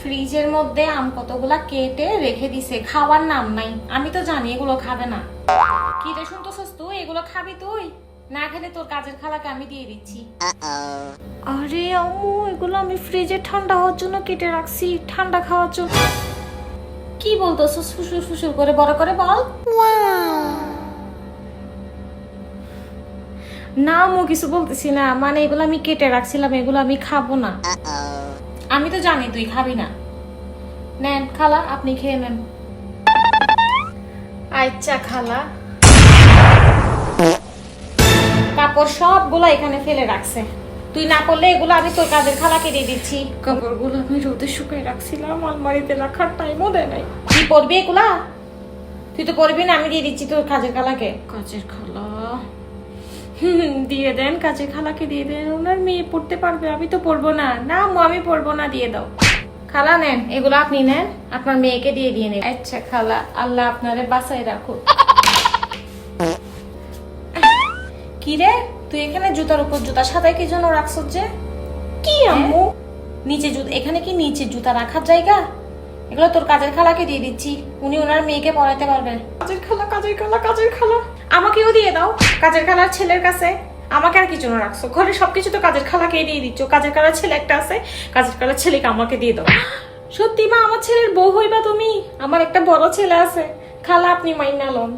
ফ্রিজের মধ্যে আম কতগুলা কেটে রেখে দিছে, খাওয়ার নাম নাই। আমি তো জানি এগুলো খাবে না। কি রে শুনতেছস তুই? এগুলো খাবি তুই? না খেলে তোর কাজের খালাকে আমি দিয়ে দিচ্ছি। আরে আম্মু, এগুলো আমি ফ্রিজে ঠান্ডা হওয়ার জন্য কেটে রাখছি, ঠান্ডা খাওয়ার জন্য। কি বলতেছস? ফুসুর ফুসুর করে বড় করে বল। না আম্মু, কিছু বলতেছি না, মানে এগুলো আমি কেটে রাখছিলাম, এগুলো আমি খাবো না। আমি তো জানি তুই খাবি না। নেন খালা, আপনি খেয়ে নেন। আচ্ছা খালা। কাপড় সবগুলো এখানে ফেলে রাখছে, তুই না করলে এগুলো আমি তোর কাজের খালাকে দিয়ে দিচ্ছি। কাপড়গুলো আমি রোদে শুকিয়ে রাখছিলাম, আলমারিতে রাখার টাইমও দেয় নাই। তুই পরবি এগুলা? তুই তো পরবি না, আমি দিয়ে দিচ্ছি তোর কাজের খালাকে। কাজের খালা দিয়ে দেন, কাজের খালাকে দিয়ে দেন, ওনার মেয়ে পড়তে পারবে, আমি তো পড়বো না। না আম্মু, আমি পড়বো না, দিয়ে দাও। খালা নেন, এগুলো আপনি নেন, আপনার মেয়েকে দিয়ে দিয়ে নেন। আচ্ছা খালা, আল্লাহ আপনারে বাঁচাই রাখো। কি রে, তুই এখানে জুতার উপর জুতা সাদাই কি জন্য রাখছস যে? কি আম্মু? নিচে জুতা, এখানে কি নিচে জুতা রাখার জায়গা? এগুলো তোর কাজের খালাকে দিয়ে দিচ্ছি, উনি ওনার মেয়েকে পড়াতে পারবেন। কাজের খালা, কাজের খালা, কাজের খালা, আমাকেও দিয়ে দাও। কাজের খালার ছেলের কাছে আমাকে আর কি জন্য রাখছো? ঘরে সবকিছু তো কাজের খালাকে দিয়ে দিচ্ছ। কাজের খালার ছেলে একটা আছে, কাজের খালার ছেলেকে আমাকে দিয়ে দাও। সত্যি মা, আমার ছেলের বউ হইবা তুমি? আমার একটা বড় ছেলে আছে, খালা আপনি মাইনা লন।